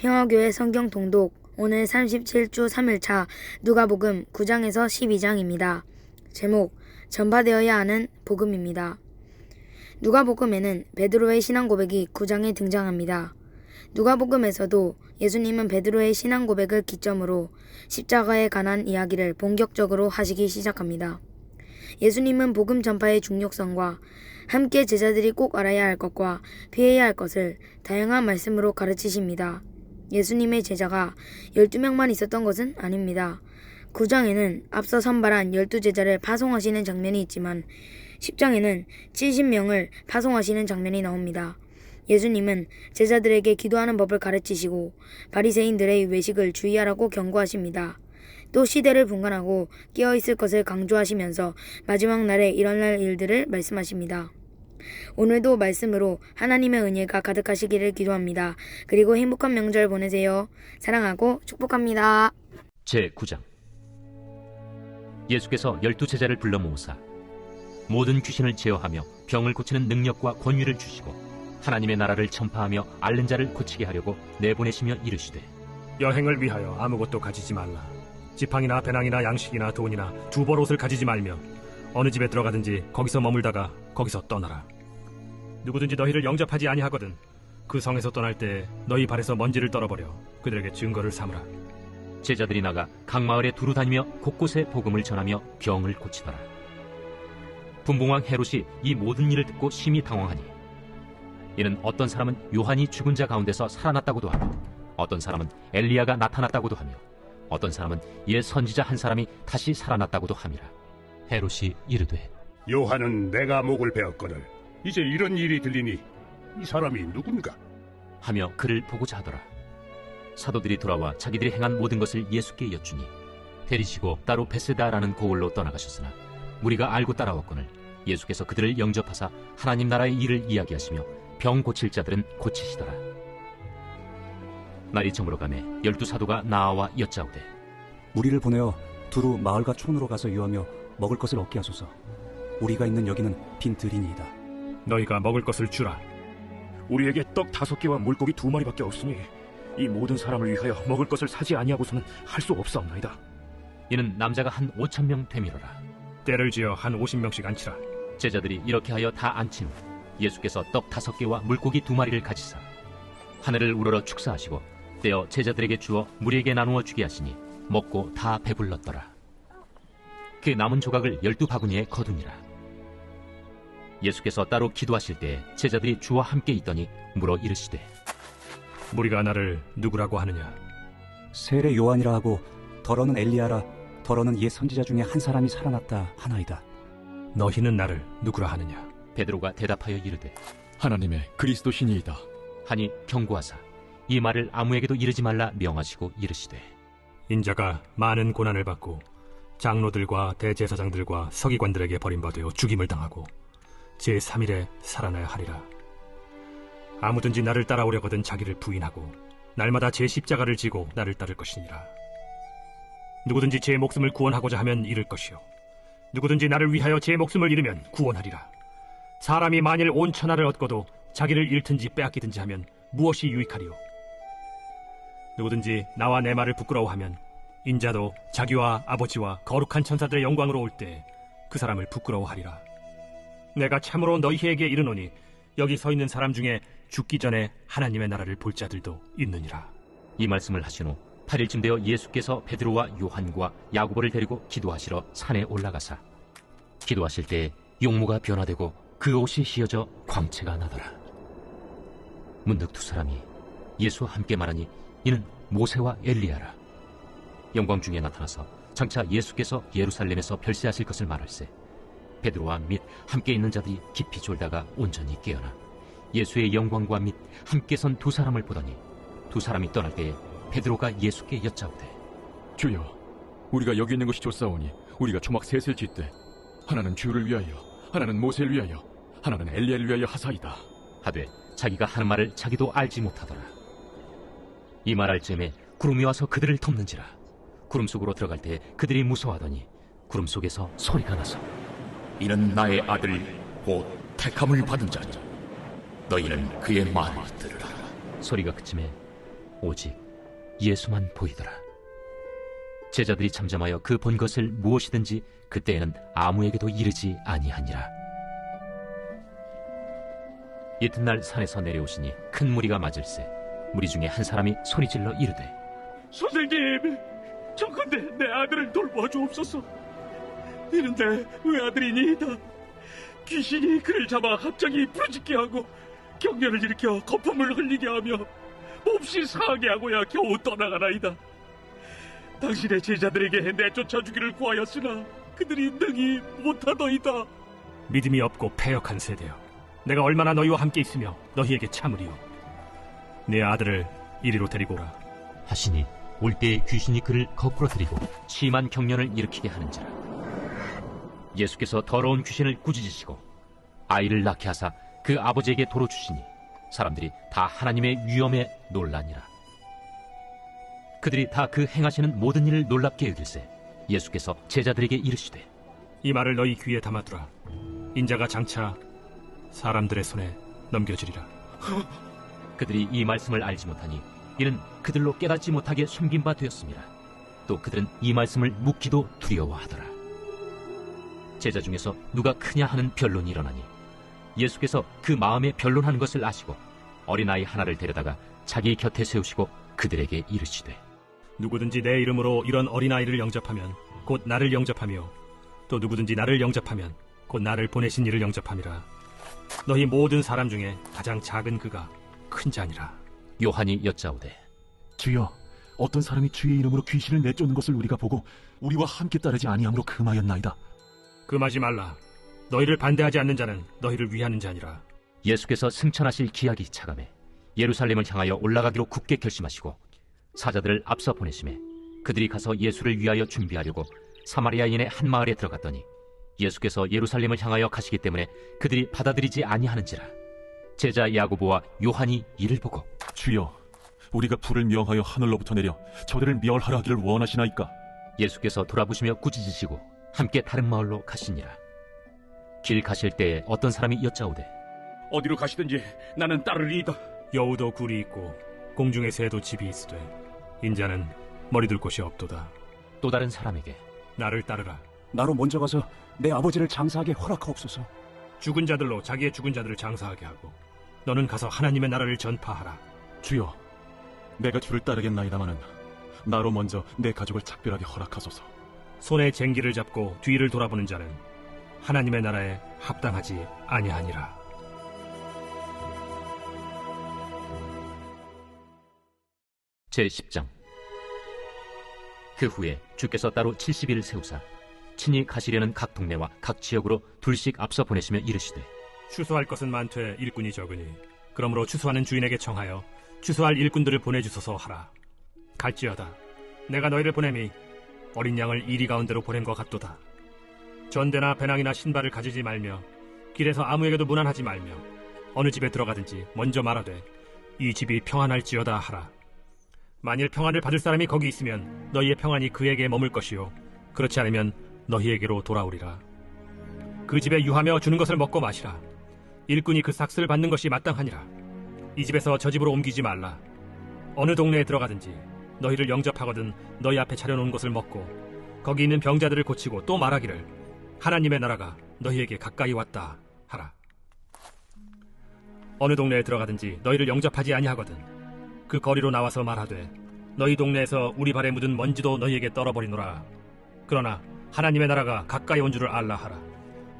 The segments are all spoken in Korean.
평화교회 성경 통독 오늘 37주 3일차 누가복음 9장에서 12장입니다. 제목 전파되어야 하는 복음입니다. 누가복음에는 베드로의 신앙 고백이 9장에 등장합니다. 누가복음에서도 예수님은 베드로의 신앙 고백을 기점으로 십자가에 관한 이야기를 본격적으로 하시기 시작합니다. 예수님은 복음 전파의 중요성과 함께 제자들이 꼭 알아야 할 것과 피해야 할 것을 다양한 말씀으로 가르치십니다. 예수님의 제자가 12명만 있었던 것은 아닙니다. 9장에는 앞서 선발한 12제자를 파송하시는 장면이 있지만 10장에는 70명을 파송하시는 장면이 나옵니다. 예수님은 제자들에게 기도하는 법을 가르치시고 바리새인들의 외식을 주의하라고 경고하십니다. 또 시대를 분간하고 깨어있을 것을 강조하시면서 마지막 날에 일어날 일들을 말씀하십니다. 오늘도 말씀으로 하나님의 은혜가 가득하시기를 기도합니다. 그리고 행복한 명절 보내세요. 사랑하고 축복합니다. 제9장 예수께서 12제자를 불러 모으사 모든 귀신을 제어하며 병을 고치는 능력과 권위를 주시고 하나님의 나라를 전파하며 앓는 자를 고치게 하려고 내보내시며 이르시되 여행을 위하여 아무것도 가지지 말라. 지팡이나 배낭이나 양식이나 돈이나 두 벌 옷을 가지지 말며 어느 집에 들어가든지 거기서 머물다가 거기서 떠나라. 누구든지 너희를 영접하지 아니하거든 그 성에서 떠날 때 너희 발에서 먼지를 떨어버려 그들에게 증거를 삼으라. 제자들이 나가 각 마을에 두루 다니며 곳곳에 복음을 전하며 병을 고치더라. 분봉왕 헤롯이 이 모든 일을 듣고 심히 당황하니 이는 어떤 사람은 요한이 죽은 자 가운데서 살아났다고도 하고 어떤 사람은 엘리야가 나타났다고도 하며 어떤 사람은 옛 선지자 한 사람이 다시 살아났다고도 함이라. 헤롯이 이르되 요한은 내가 목을 베었거늘 이제 이런 일이 들리니 이 사람이 누군가 하며 그를 보고자 하더라. 사도들이 돌아와 자기들이 행한 모든 것을 예수께 여쭈니 데리시고 따로 베세다라는 고을로 떠나가셨으나 무리가 알고 따라왔거늘 예수께서 그들을 영접하사 하나님 나라의 일을 이야기하시며 병 고칠 자들은 고치시더라. 날이 저물어 가매 12사도가 나아와 여짜오되 우리를 보내어 두루 마을과 촌으로 가서 유하며 먹을 것을 얻게 하소서. 우리가 있는 여기는 빈 들이니이다. 너희가 먹을 것을 주라. 우리에게 떡 5개와 물고기 2마리밖에 없으니 이 모든 사람을 위하여 먹을 것을 사지 아니하고서는 할 수 없사옵나이다. 이는 남자가 한 5,000명 되밀어라. 때를 지어 한 50명씩 앉히라. 제자들이 이렇게 하여 다 앉힌 후 예수께서 떡 5개와 물고기 2마리를 가지사 하늘을 우러러 축사하시고 떼어 제자들에게 주어 무리에게 나누어 주게 하시니 먹고 다 배불렀더라. 그 남은 조각을 12바구니에 거두니라. 예수께서 따로 기도하실 때 제자들이 주와 함께 있더니 물어 이르시되 무리가 나를 누구라고 하느냐? 세례 요한이라 하고 더러는 엘리야라 더러는 옛 선지자 중에 한 사람이 살아났다 하나이다. 너희는 나를 누구라 하느냐? 베드로가 대답하여 이르되 하나님의 그리스도시니이다 하니 경고하사 이 말을 아무에게도 이르지 말라 명하시고 이르시되 인자가 많은 고난을 받고 장로들과 대제사장들과 서기관들에게 버림받아 죽임을 당하고 제3일에 살아나야 하리라. 아무든지 나를 따라오려거든 자기를 부인하고 날마다 제 십자가를 지고 나를 따를 것이니라. 누구든지 제 목숨을 구원하고자 하면 잃을 것이요 누구든지 나를 위하여 제 목숨을 잃으면 구원하리라. 사람이 만일 온 천하를 얻고도 자기를 잃든지 빼앗기든지 하면 무엇이 유익하리요? 누구든지 나와 내 말을 부끄러워하면 인자도 자기와 아버지와 거룩한 천사들의 영광으로 올 때 그 사람을 부끄러워하리라. 내가 참으로 너희에게 이르노니 여기 서 있는 사람 중에 죽기 전에 하나님의 나라를 볼 자들도 있느니라. 이 말씀을 하신 후 8일쯤 되어 예수께서 베드로와 요한과 야고보를 데리고 기도하시러 산에 올라가사 기도하실 때 용모가 변화되고 그 옷이 휘어져 광채가 나더라. 문득 두 사람이 예수와 함께 말하니 이는 모세와 엘리야라. 영광 중에 나타나서 장차 예수께서 예루살렘에서 별세하실 것을 말할세 베드로와 및 함께 있는 자들이 깊이 졸다가 온전히 깨어나 예수의 영광과 및 함께 선 두 사람을 보더니 두 사람이 떠날 때에 베드로가 예수께 여짜오되 주여 우리가 여기 있는 것이 좋사오니 우리가 초막 셋을 짓되 하나는 주를 위하여 하나는 모세를 위하여 하나는 엘리야를 위하여 하사이다 하되 자기가 하는 말을 자기도 알지 못하더라. 이 말할 즈음에 구름이 와서 그들을 덮는지라. 구름 속으로 들어갈 때 그들이 무서워하더니 구름 속에서 소리가 나서 이는 나의 아들 곧 택함을 받은 자니 너희는 그의 말을 들으라. 소리가 그침에 오직 예수만 보이더라. 제자들이 잠잠하여 그 본 것을 무엇이든지 그때에는 아무에게도 이르지 아니하니라. 이튿날 산에서 내려오시니 큰 무리가 맞을세 무리 중에 한 사람이 소리질러 이르되 선생님, 청컨대 내 아들을 돌보아 주옵소서. 이는 내 외아들이니이다. 귀신이 그를 잡아 갑자기 부르짖게 하고 경련을 일으켜 거품을 흘리게 하며 몹시 상하게 하고야 겨우 떠나가나이다. 당신의 제자들에게 내쫓아 주기를 구하였으나 그들이 능히 못하더이다. 믿음이 없고 패역한 세대여, 내가 얼마나 너희와 함께 있으며 너희에게 참으리요. 내 아들을 이리로 데리고 오라 하시니 올 때에 귀신이 그를 거꾸로 들이고 심한 경련을 일으키게 하는지라. 예수께서 더러운 귀신을 꾸짖으시고 아이를 낳게 하사 그 아버지에게 도로 주시니 사람들이 다 하나님의 위엄에 놀라니라. 그들이 다 그 행하시는 모든 일을 놀랍게 여길세 예수께서 제자들에게 이르시되 이 말을 너희 귀에 담아두라. 인자가 장차 사람들의 손에 넘겨지리라. 그들이 이 말씀을 알지 못하니 이는 그들로 깨닫지 못하게 숨긴 바 되었습니다. 또 그들은 이 말씀을 묻기도 두려워하더라. 제자 중에서 누가 크냐 하는 변론이 일어나니 예수께서 그 마음에 변론하는 것을 아시고 어린아이 하나를 데려다가 자기 곁에 세우시고 그들에게 이르시되 누구든지 내 이름으로 이런 어린아이를 영접하면 곧 나를 영접하며 또 누구든지 나를 영접하면 곧 나를 보내신 이를 영접함이라. 너희 모든 사람 중에 가장 작은 그가 큰 자니라. 요한이 여짜오되 주여, 어떤 사람이 주의 이름으로 귀신을 내쫓는 것을 우리가 보고 우리와 함께 따르지 아니함으로 금하였나이다. 금하지 말라. 너희를 반대하지 않는 자는 너희를 위하는 자니라. 예수께서 승천하실 기약이 차감해 예루살렘을 향하여 올라가기로 굳게 결심하시고 사자들을 앞서 보내심에 그들이 가서 예수를 위하여 준비하려고 사마리아인의 한 마을에 들어갔더니 예수께서 예루살렘을 향하여 가시기 때문에 그들이 받아들이지 아니하는지라. 제자 야고보와 요한이 이를 보고 주여, 우리가 불을 명하여 하늘로부터 내려 저들을 멸하라 하기를 원하시나이까? 예수께서 돌아보시며 꾸짖으시고 함께 다른 마을로 가시니라. 길 가실 때에 어떤 사람이 여짜오되 어디로 가시든지 나는 따르리이다. 여우도 굴이 있고 공중의 새도 집이 있으되 인자는 머리둘 곳이 없도다. 또 다른 사람에게 나를 따르라. 나로 먼저 가서 내 아버지를 장사하게 허락하옵소서. 죽은 자들로 자기의 죽은 자들을 장사하게 하고 너는 가서 하나님의 나라를 전파하라. 주여, 내가 주를 따르겠나이다마는 나로 먼저 내 가족을 작별하게 허락하소서. 손에 쟁기를 잡고 뒤를 돌아보는 자는 하나님의 나라에 합당하지 아니하니라. 제10장. 그 후에 주께서 따로 70일을 세우사 친히 가시려는 각 동네와 각 지역으로 둘씩 앞서 보내시며 이르시되 추수할 것은 많되 일꾼이 적으니 그러므로 추수하는 주인에게 청하여 추수할 일꾼들을 보내주소서 하라. 갈지어다. 내가 너희를 보냄이 어린 양을 이리 가운데로 보낸 것 같도다. 전대나 배낭이나 신발을 가지지 말며 길에서 아무에게도 문안하지 말며 어느 집에 들어가든지 먼저 말하되 이 집이 평안할지어다 하라. 만일 평안을 받을 사람이 거기 있으면 너희의 평안이 그에게 머물 것이요 그렇지 않으면 너희에게로 돌아오리라. 그 집에 유하며 주는 것을 먹고 마시라. 일꾼이 그 삭스를 받는 것이 마땅하니라. 이 집에서 저 집으로 옮기지 말라. 어느 동네에 들어가든지 너희를 영접하거든 너희 앞에 차려놓은 것을 먹고 거기 있는 병자들을 고치고 또 말하기를 하나님의 나라가 너희에게 가까이 왔다 하라. 어느 동네에 들어가든지 너희를 영접하지 아니하거든 그 거리로 나와서 말하되 너희 동네에서 우리 발에 묻은 먼지도 너희에게 떨어버리노라. 그러나 하나님의 나라가 가까이 온 줄을 알라 하라.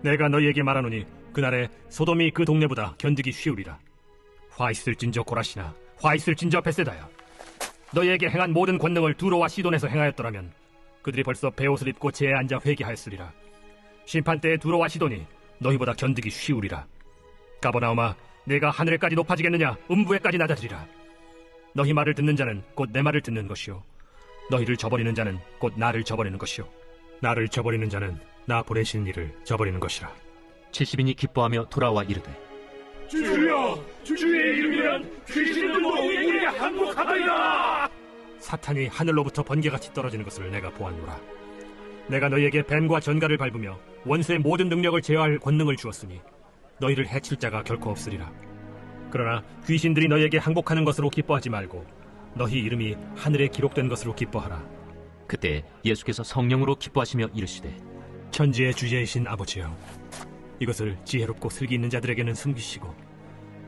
내가 너희에게 말하노니 그날에 소돔이 그 동네보다 견디기 쉬우리라. 화 있을진저 고라시나 화 있을진저 베세다야. 너희에게 행한 모든 권능을 두로와 시돈에서 행하였더라면 그들이 벌써 베옷을 입고 제에 앉아 회개하였으리라. 심판때에 두로와 시돈이 너희보다 견디기 쉬우리라. 가버나움아, 내가 하늘에까지 높아지겠느냐 음부에까지 낮아지리라. 너희 말을 듣는 자는 곧 내 말을 듣는 것이요 너희를 저버리는 자는 곧 나를 저버리는 것이요 나를 저버리는 자는 나 보내신 이를 저버리는 것이라. 70인이 기뻐하며 돌아와 이르되 주여, 주의 이름이란 귀신들도 우리에게 항복하더이다. 사탄이 하늘로부터 번개같이 떨어지는 것을 내가 보았노라. 내가 너희에게 뱀과 전갈을 밟으며 원수의 모든 능력을 제어할 권능을 주었으니 너희를 해칠 자가 결코 없으리라. 그러나 귀신들이 너희에게 항복하는 것으로 기뻐하지 말고 너희 이름이 하늘에 기록된 것으로 기뻐하라. 그때 예수께서 성령으로 기뻐하시며 이르시되 천지의 주제이신 아버지여, 이것을 지혜롭고 슬기 있는 자들에게는 숨기시고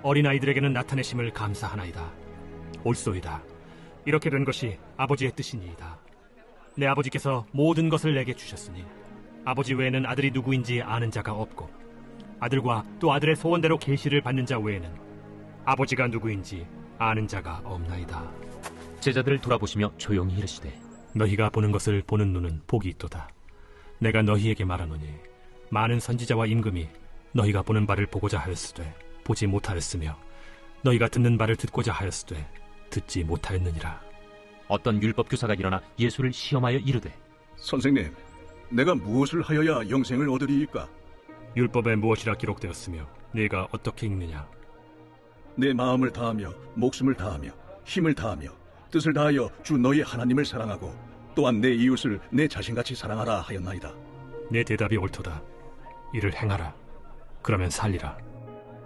어린아이들에게는 나타내심을 감사하나이다. 옳소이다. 이렇게 된 것이 아버지의 뜻이니이다. 내 아버지께서 모든 것을 내게 주셨으니 아버지 외에는 아들이 누구인지 아는 자가 없고 아들과 또 아들의 소원대로 계시를 받는 자 외에는 아버지가 누구인지 아는 자가 없나이다. 제자들을 돌아보시며 조용히 이르시되 너희가 보는 것을 보는 눈은 복이 있도다. 내가 너희에게 말하노니 많은 선지자와 임금이 너희가 보는 바를 보고자 하였으되 보지 못하였으며 너희가 듣는 바를 듣고자 하였으되 듣지 못하였느니라. 어떤 율법 교사가 일어나 예수를 시험하여 이르되 선생님, 내가 무엇을 하여야 영생을 얻으리이까? 율법에 무엇이라 기록되었으며 네가 어떻게 읽느냐? 내 마음을 다하며 목숨을 다하며 힘을 다하며 뜻을 다하여 주 너희 하나님을 사랑하고 또한 내 이웃을 내 자신같이 사랑하라 하였나이다. 내 대답이 옳도다. 이를 행하라. 그러면 살리라.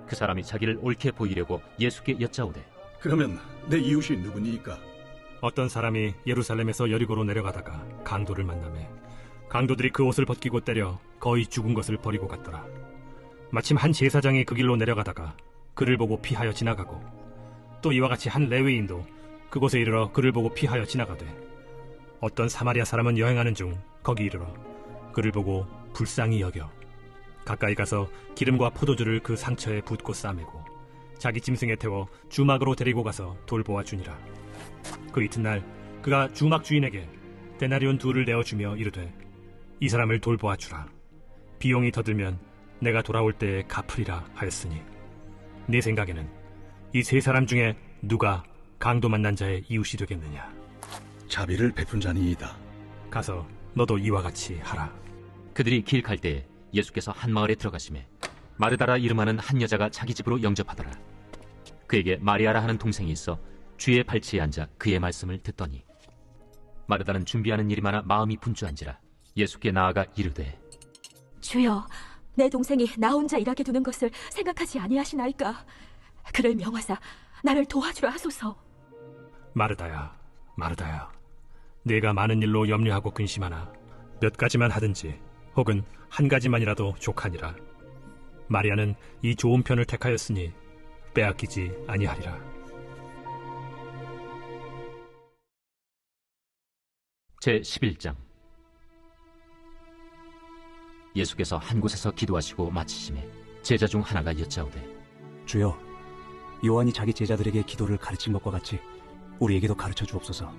그 사람이 자기를 옳게 보이려고 예수께 여짜오되 그러면 내 이웃이 누구니이까? 어떤 사람이 예루살렘에서 여리고로 내려가다가 강도를 만나매 강도들이 그 옷을 벗기고 때려 거의 죽은 것을 버리고 갔더라. 마침 한 제사장이 그 길로 내려가다가 그를 보고 피하여 지나가고 또 이와 같이 한 레위인도 그곳에 이르러 그를 보고 피하여 지나가되 어떤 사마리아 사람은 여행하는 중 거기 이르러 그를 보고 불쌍히 여겨 가까이 가서 기름과 포도주를 그 상처에 붓고 싸매고 자기 짐승에 태워 주막으로 데리고 가서 돌보아 주니라. 그 이튿날 그가 주막 주인에게 데나리온 2를 내어주며 이르되 이 사람을 돌보아 주라. 비용이 더 들면 내가 돌아올 때에 갚으리라 하였으니 네 생각에는 이 세 사람 중에 누가 강도 만난 자의 이웃이 되겠느냐? 자비를 베푼 자니이다. 가서 너도 이와 같이 하라. 그들이 길 갈 때에 예수께서 한 마을에 들어가시매 마르다라 이름하는 한 여자가 자기 집으로 영접하더라. 그에게 마리아라 하는 동생이 있어 주의 발치에 앉아 그의 말씀을 듣더니 마르다는 준비하는 일이 많아 마음이 분주한지라 예수께 나아가 이르되 주여, 내 동생이 나 혼자 일하게 두는 것을 생각하지 아니하시나이까? 그를 명하사 나를 도와주라 하소서. 마르다야, 마르다야, 네가 많은 일로 염려하고 근심하나 몇 가지만 하든지 혹은 한 가지만이라도 족하니라. 마리아는 이 좋은 편을 택하였으니 빼앗기지 아니하리라. 제11장 예수께서 한 곳에서 기도하시고 마치심에 제자 중 하나가 여짜오되 주여, 요한이 자기 제자들에게 기도를 가르친 것과 같이 우리에게도 가르쳐 주옵소서.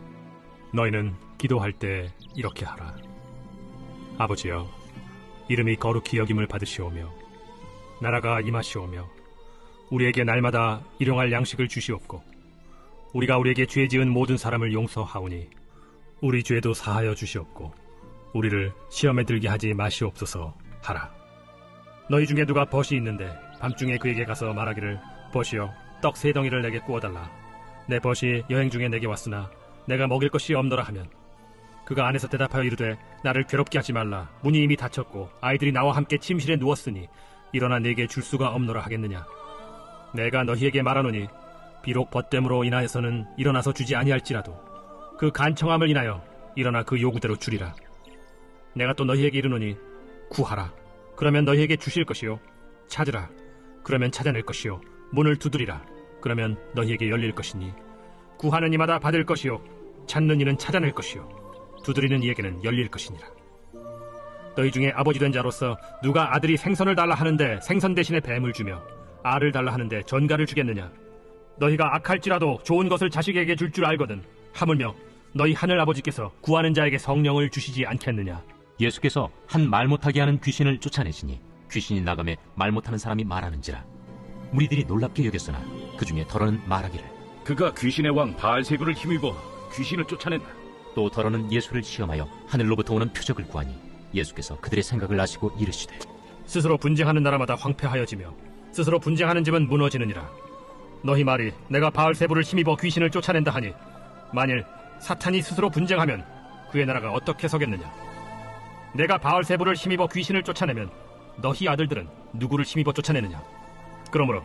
너희는 기도할 때 이렇게 하라. 아버지여, 이름이 거룩히 여김을 받으시오며 나라가 임하시오며 우리에게 날마다 일용할 양식을 주시옵고 우리가 우리에게 죄 지은 모든 사람을 용서하오니 우리 죄도 사하여 주시옵고 우리를 시험에 들게 하지 마시옵소서 하라. 너희 중에 누가 벗이 있는데 밤중에 그에게 가서 말하기를 벗이여 떡 3덩이를 내게 구워달라. 내 벗이 여행 중에 내게 왔으나 내가 먹일 것이 없노라 하면 그가 안에서 대답하여 이르되 나를 괴롭게 하지 말라. 문이 이미 닫혔고 아이들이 나와 함께 침실에 누웠으니 일어나 내게 줄 수가 없노라 하겠느냐. 내가 너희에게 말하노니 비록 벗됨으로 인하여서는 일어나서 주지 아니할지라도 그 간청함을 인하여 일어나 그 요구대로 주리라. 내가 또 너희에게 이르노니 구하라. 그러면 너희에게 주실 것이요. 찾으라. 그러면 찾아낼 것이요. 문을 두드리라. 그러면 너희에게 열릴 것이니 구하는 이마다 받을 것이요. 찾는 이는 찾아낼 것이요. 두드리는 이에게는 열릴 것이니라. 너희 중에 아버지 된 자로서 누가 아들이 생선을 달라 하는데 생선 대신에 뱀을 주며 알을 달라 하는데 전갈을 주겠느냐. 너희가 악할지라도 좋은 것을 자식에게 줄 줄 알거든 하물며 너희 하늘 아버지께서 구하는 자에게 성령을 주시지 않겠느냐. 예수께서 한 말 못하게 하는 귀신을 쫓아내시니 귀신이 나가매 말 못하는 사람이 말하는지라 무리들이 놀랍게 여겼으나 그 중에 더러는 말하기를 그가 귀신의 왕 바알세불을 힘입어 귀신을 쫓아낸다. 또 더러는 예수를 시험하여 하늘로부터 오는 표적을 구하니 예수께서 그들의 생각을 아시고 이르시되 스스로 분쟁하는 나라마다 황폐하여지며 스스로 분쟁하는 집은 무너지느니라. 너희 말이 내가 바알세불을 힘입어 귀신을 쫓아낸다 하니 만일 사탄이 스스로 분쟁하면 그의 나라가 어떻게 서겠느냐. 내가 바알세불을 힘입어 귀신을 쫓아내면 너희 아들들은 누구를 힘입어 쫓아내느냐. 그러므로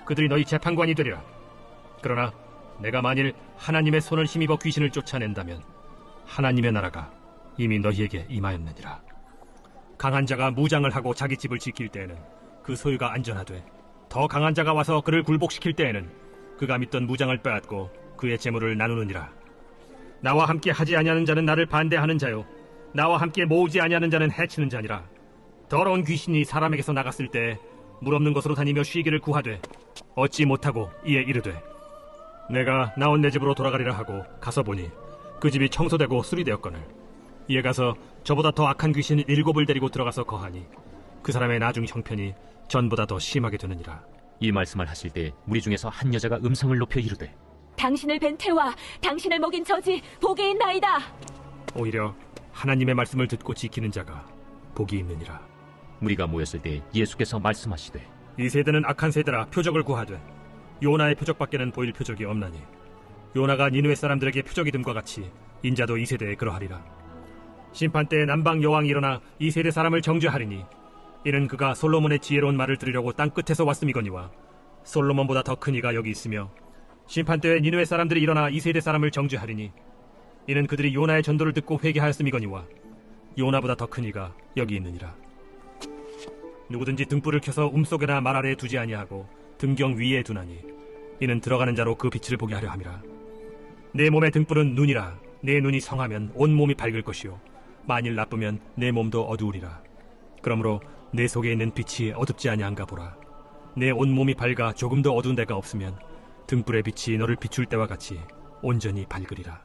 그들이 너희 재판관이 되리라. 그러나 내가 만일 하나님의 손을 힘입어 귀신을 쫓아낸다면 하나님의 나라가 이미 너희에게 임하였느니라. 강한 자가 무장을 하고 자기 집을 지킬 때에는 그 소유가 안전하되, 더 강한 자가 와서 그를 굴복시킬 때에는 그가 믿던 무장을 빼앗고 그의 재물을 나누느니라. 나와 함께 하지 아니하는 자는 나를 반대하는 자요, 나와 함께 모으지 아니하는 자는 해치는 자니라. 더러운 귀신이 사람에게서 나갔을 때 물 없는 곳으로 다니며 쉬기를 구하되 얻지 못하고 이에 이르되, 내가 나온 내 집으로 돌아가리라 하고 가서 보니 그 집이 청소되고 수리되었거늘 이에 가서 저보다 더 악한 귀신 7을 데리고 들어가서 거하니 그 사람의 나중 형편이 전보다 더 심하게 되느니라. 이 말씀을 하실 때 무리 중에서 한 여자가 음성을 높여 이르되, 당신을 뵌 태와 당신을 먹인 저지 복이 있나이다. 오히려 하나님의 말씀을 듣고 지키는 자가 복이 있느니라. 무리가 모였을 때 예수께서 말씀하시되, 이 세대는 악한 세대라 표적을 구하되 요나의 표적밖에는 보일 표적이 없나니 요나가 니느웨 사람들에게 표적이 됨과 같이 인자도 이 세대에 그러하리라. 심판 때에 남방 여왕이 일어나 이 세대 사람을 정죄하리니 이는 그가 솔로몬의 지혜로운 말을 들으려고 땅끝에서 왔음이거니와 솔로몬보다 더 큰 이가 여기 있으며, 심판 때에 니느웨 사람들이 일어나 이 세대 사람을 정죄하리니 이는 그들이 요나의 전도를 듣고 회개하였음이거니와 요나보다 더 큰 이가 여기 있느니라. 누구든지 등불을 켜서 움속에나 말 아래에 두지 아니하고 등경 위에 두나니 이는 들어가는 자로 그 빛을 보게 하려 함이라. 내 몸의 등불은 눈이라. 내 눈이 성하면 온 몸이 밝을 것이요 만일 나쁘면 내 몸도 어두우리라. 그러므로 내 속에 있는 빛이 어둡지 아니한가 보라. 내 온 몸이 밝아 조금도 어두운 데가 없으면 등불의 빛이 너를 비출 때와 같이 온전히 밝으리라.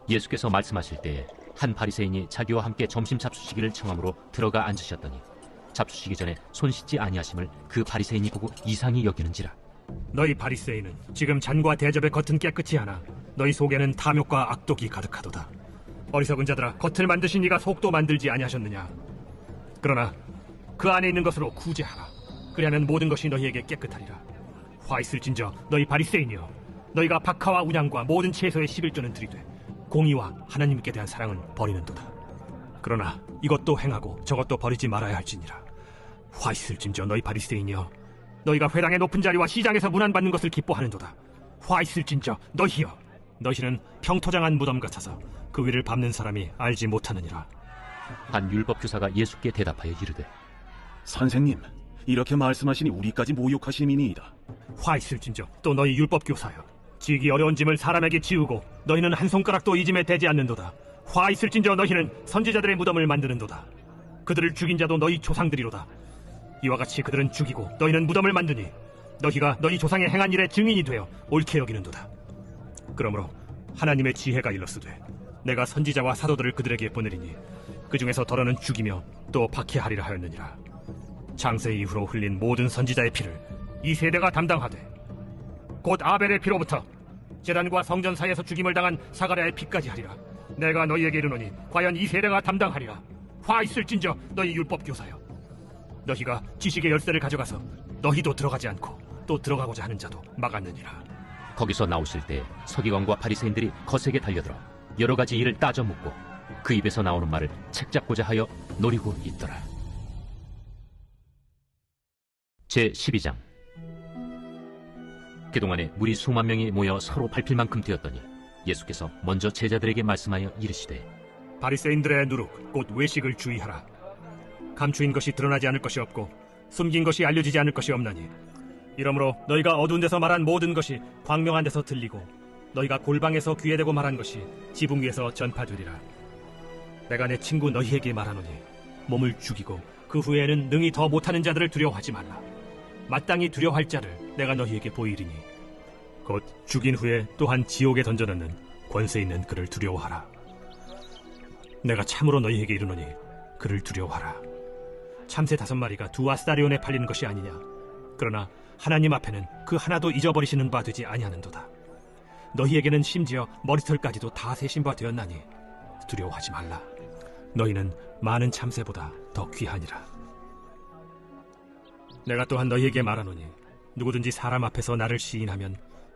예수께서 말씀하실 때에 한 바리새인이 자기와 함께 점심 잡수시기를 청함으로 들어가 앉으셨더니 잡수시기 전에 손 씻지 아니하심을 그 바리새인이 보고 이상히 여기는지라. 너희 바리새인은 지금 잔과 대접의 겉은 깨끗이 하나 너희 속에는 탐욕과 악독이 가득하도다. 어리석은 자들아, 겉을 만드신 이가 속도 만들지 아니하셨느냐. 그러나 그 안에 있는 것으로 구제하라. 그리하면 모든 것이 너희에게 깨끗하리라. 화 있을진저 너희 바리새인이여, 너희가 박하와 운양과 모든 채소의 11조는 들이되 공의와 하나님께 대한 사랑은 버리는도다. 그러나 이것도 행하고 저것도 버리지 말아야 할지니라. 화 있을진저 너희 바리새인이여, 너희가 회당의 높은 자리와 시장에서 문안받는 것을 기뻐하는도다. 화 있을진저 너희여, 너희는 평토장한 무덤 같아서 그 위를 밟는 사람이 알지 못하느니라. 한 율법교사가 예수께 대답하여 이르되, 선생님, 이렇게 말씀하시니 우리까지 모욕하심이니이다. 화 있을진저 또 너희 율법교사여, 지기 어려운 짐을 사람에게 지우고 너희는 한 손가락도 이 짐에 대지 않는도다. 화 있을진저 너희는 선지자들의 무덤을 만드는도다. 그들을 죽인 자도 너희 조상들이로다. 이와 같이 그들은 죽이고 너희는 무덤을 만드니 너희가 너희 조상의 행한 일의 증인이 되어 옳게 여기는도다. 그러므로 하나님의 지혜가 일렀으되 내가 선지자와 사도들을 그들에게 보내리니 그 중에서 더러는 죽이며 또 박해하리라 하였느니라. 창세 이후로 흘린 모든 선지자의 피를 이 세대가 담당하되 곧 아벨의 피로부터 제단과 성전 사이에서 죽임을 당한 사가랴의 피까지 하리라. 내가 너희에게 이르노니 과연 이 세대가 담당하리라. 화 있을진저 너희 율법교사여, 너희가 지식의 열쇠를 가져가서 너희도 들어가지 않고 또 들어가고자 하는 자도 막았느니라. 거기서 나오실 때 서기관과 바리새인들이 거세게 달려들어 여러 가지 일을 따져 묻고 그 입에서 나오는 말을 책잡고자 하여 노리고 있더라. 제12장. 그동안에 무리 수만 명이 모여 서로 밟힐 만큼 되었더니 예수께서 먼저 제자들에게 말씀하여 이르시되, 바리새인들의 누룩 곧 외식을 주의하라. 감추인 것이 드러나지 않을 것이 없고 숨긴 것이 알려지지 않을 것이 없나니 이러므로 너희가 어두운 데서 말한 모든 것이 광명한 데서 들리고 너희가 골방에서 귀에 대고 말한 것이 지붕 위에서 전파되리라. 내가 내 친구 너희에게 말하노니 몸을 죽이고 그 후에는 능히 더 못하는 자들을 두려워하지 말라. 마땅히 두려워할 자를 내가 너희에게 보이리니 곧 죽인 후에 또한 지옥에 던져넣는 권세 있는 그를 두려워하라. 내가 참으로 너희에게 이르노니 그를 두려워하라. 참새 5마리가 2아스다리온에 팔리는 것이 아니냐. 그러나 하나님 앞에는 그 하나도 잊어버리시는 바 되지 아니하는도다. 너희에게는 심지어 머리털까지도 다 세신 바 되었나니 두려워하지 말라. 너희는 많은 참새보다 더 귀하니라. 내가 또한 너희에게 말하노니 누구든지 사람 앞에서 나를 시인하면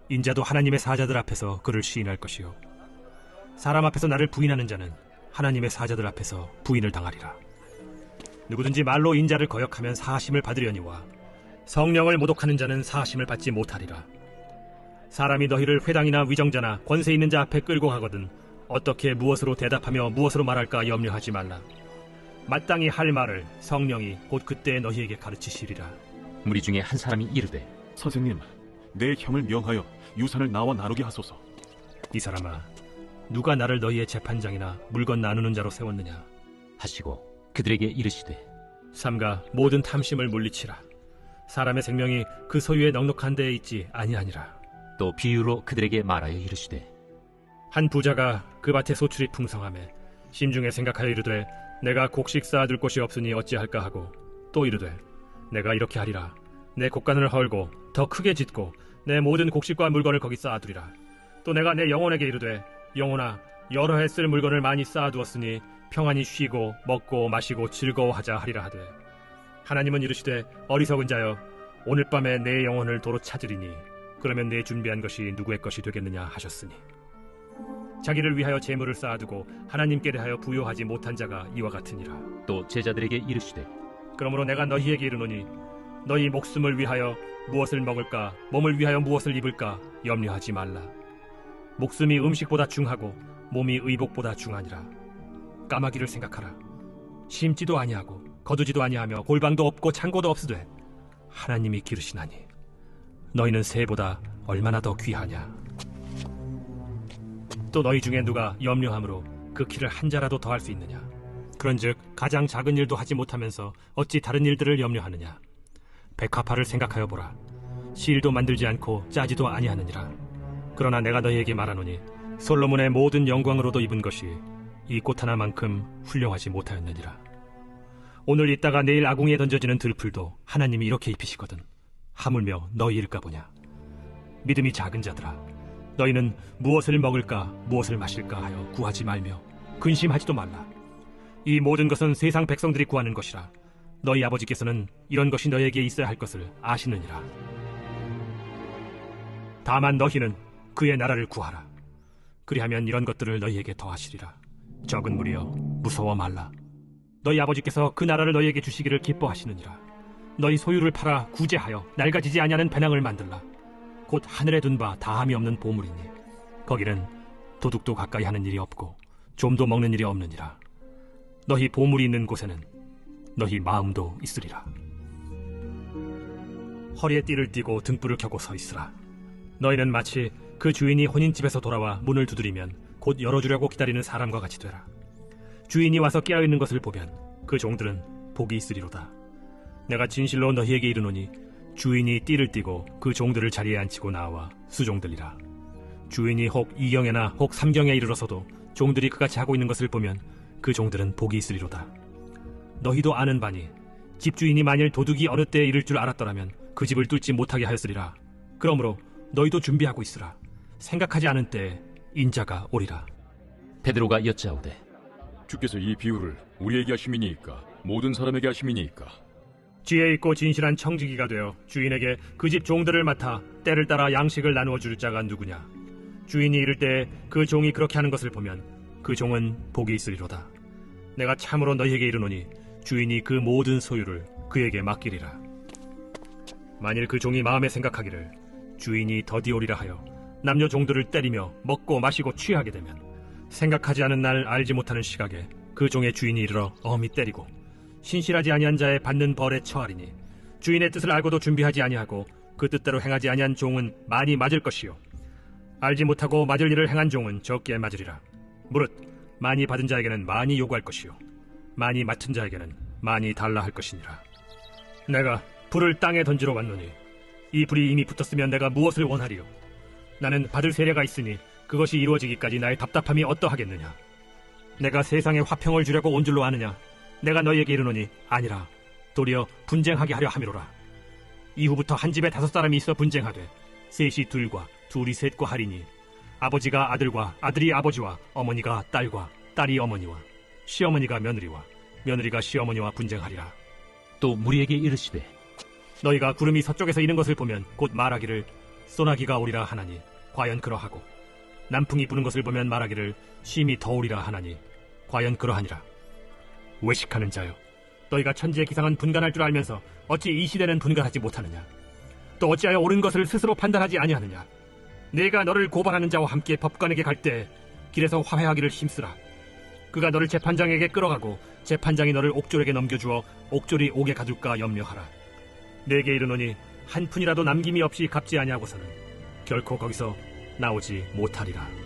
인자도 하나님의 사자들 앞에서 그를 시인할 것이요, 사람 앞에서 나를 부인하는 자는 하나님의 사자들 앞에서 부인을 당하리라. 누구든지 말로 인자를 거역하면 사하심을 받으려니와 성령을 모독하는 자는 사하심을 받지 못하리라. 사람이 너희를 회당이나 위정자나 권세 있는 자 앞에 끌고 가거든 어떻게 무엇으로 대답하며 무엇으로 말할까 염려하지 말라. 마땅히 할 말을 성령이 곧 그때 너희에게 가르치시리라. 무리 중에 한 사람이 이르되 선생님, 내 형을 명하여 유산을 나와 나누게 하소서. 이 사람아, 누가 나를 너희의 재판장이나 물건 나누는 자로 세웠느냐 하시고 그들에게 이르시되 삼가 모든 탐심을 물리치라. 사람의 생명이 그 소유의 넉넉한 데에 있지 아니하니라. 또 비유로 그들에게 말하여 이르시되 한 부자가 그 밭에 소출이 풍성하매 심중에 생각하여 이르되 내가 곡식 쌓아둘 곳이 없으니 어찌할까 하고 또 이르되 내가 이렇게 하리라. 내 곡간을 헐고 더 크게 짓고 내 모든 곡식과 물건을 거기 쌓아두리라. 또 내가 내 영혼에게 이르되 영혼아, 여러 해 쓸 물건을 많이 쌓아두었으니 평안히 쉬고 먹고 마시고 즐거워하자 하리라 하되 하나님은 이르시되 어리석은 자여, 오늘 밤에 내 영혼을 도로 찾으리니 그러면 내 준비한 것이 누구의 것이 되겠느냐 하셨으니 자기를 위하여 재물을 쌓아두고 하나님께 대하여 부요하지 못한 자가 이와 같으니라. 또 제자들에게 이르시되 그러므로 내가 너희에게 이르노니 너희 목숨을 위하여 무엇을 먹을까, 몸을 위하여 무엇을 입을까 염려하지 말라. 목숨이 음식보다 중하고 몸이 의복보다 중하니라. 까마귀를 생각하라. 심지도 아니하고 거두지도 아니하며 골방도 없고 창고도 없으되 하나님이 기르시나니 너희는 새보다 얼마나 더 귀하냐. 또 너희 중에 누가 염려함으로 그 키를 한 자라도 더할 수 있느냐. 그런즉 가장 작은 일도 하지 못하면서 어찌 다른 일들을 염려하느냐. 백합화를 생각하여 보라. 실도 만들지 않고 짜지도 아니하느니라. 그러나 내가 너희에게 말하노니 솔로몬의 모든 영광으로도 입은 것이 이 꽃 하나만큼 훌륭하지 못하였느니라. 오늘 있다가 내일 아궁이에 던져지는 들풀도 하나님이 이렇게 입히시거든 하물며 너희일까 보냐. 믿음이 작은 자들아, 너희는 무엇을 먹을까 무엇을 마실까 하여 구하지 말며 근심하지도 말라. 이 모든 것은 세상 백성들이 구하는 것이라. 너희 아버지께서는 이런 것이 너희에게 있어야 할 것을 아시느니라. 다만 너희는 그의 나라를 구하라. 그리하면 이런 것들을 너희에게 더하시리라. 적은 무리여, 무서워 말라. 너희 아버지께서 그 나라를 너희에게 주시기를 기뻐하시느니라. 너희 소유를 팔아 구제하여 낡아지지 아니하는 배낭을 만들라. 곧 하늘에 둔 바 다함이 없는 보물이니 거기는 도둑도 가까이 하는 일이 없고 좀도 먹는 일이 없느니라. 너희 보물이 있는 곳에는 너희 마음도 있으리라. 허리에 띠를 띠고 등불을 켜고 서 있으라. 너희는 마치 그 주인이 혼인집에서 돌아와 문을 두드리면 곧 열어주려고 기다리는 사람과 같이 되라. 주인이 와서 깨어있는 것을 보면 그 종들은 복이 있으리로다. 내가 진실로 너희에게 이르노니 주인이 띠를 띠고 그 종들을 자리에 앉히고 나와 수종들이라. 주인이 혹 2경에나 혹 3경에 이르러서도 종들이 그같이 하고 있는 것을 보면 그 종들은 복이 있으리로다. 너희도 아는 바니 집주인이 만일 도둑이 어느 때에 이를 줄 알았더라면 그 집을 뚫지 못하게 하였으리라. 그러므로 너희도 준비하고 있으라. 생각하지 않은 때에 인자가 오리라. 베드로가 여짜오되 주께서 이 비유를 우리에게 하심이니까 모든 사람에게 하심이니까 지혜 있고 진실한 청지기가 되어 주인에게 그 집 종들을 맡아 때를 따라 양식을 나누어 줄 자가 누구냐. 주인이 이를 때 그 종이 그렇게 하는 것을 보면 그 종은 복이 있으리로다. 내가 참으로 너희에게 이르노니 주인이 그 모든 소유를 그에게 맡기리라. 만일 그 종이 마음에 생각하기를 주인이 더디오리라 하여 남녀 종들을 때리며 먹고 마시고 취하게 되면 생각하지 않은 날 알지 못하는 시각에 그 종의 주인이 이르러 엄히 때리고 신실하지 아니한 자의 받는 벌에 처하리니 주인의 뜻을 알고도 준비하지 아니하고 그 뜻대로 행하지 아니한 종은 많이 맞을 것이요 알지 못하고 맞을 일을 행한 종은 적게 맞으리라. 무릇 많이 받은 자에게는 많이 요구할 것이요 많이 맡은 자에게는 많이 달라 할 것이니라. 내가 불을 땅에 던지러 왔노니 이 불이 이미 붙었으면 내가 무엇을 원하리요. 나는 받을 세례가 있으니 그것이 이루어지기까지 나의 답답함이 어떠하겠느냐. 내가 세상에 화평을 주려고 온 줄로 아느냐. 내가 너희에게 이르노니 아니라 도리어 분쟁하게 하려 함이로라. 이후부터 한 집에 5사람이 있어 분쟁하되 셋이 둘과 둘이 셋과 하리니 아버지가 아들과 아들이 아버지와 어머니가 딸과 딸이 어머니와 시어머니가 며느리와 며느리가 시어머니와 분쟁하리라. 또 무리에게 이르시되 너희가 구름이 서쪽에서 이는 것을 보면 곧 말하기를 소나기가 오리라 하나니 과연 그러하고 남풍이 부는 것을 보면 말하기를 심히 더우리라 하나니 과연 그러하니라. 외식하는 자여, 너희가 천지의 기상은 분간할 줄 알면서 어찌 이 시대는 분간하지 못하느냐. 또 어찌하여 옳은 것을 스스로 판단하지 아니하느냐. 내가 너를 고발하는 자와 함께 법관에게 갈 때 길에서 화해하기를 힘쓰라. 그가 너를 재판장에게 끌어가고 재판장이 너를 옥졸에게 넘겨주어 옥졸이 옥에 가둘까 염려하라. 내게 이르노니 한 푼이라도 남김이 없이 갚지 아니하고서는 결코 거기서 나오지 못하리라.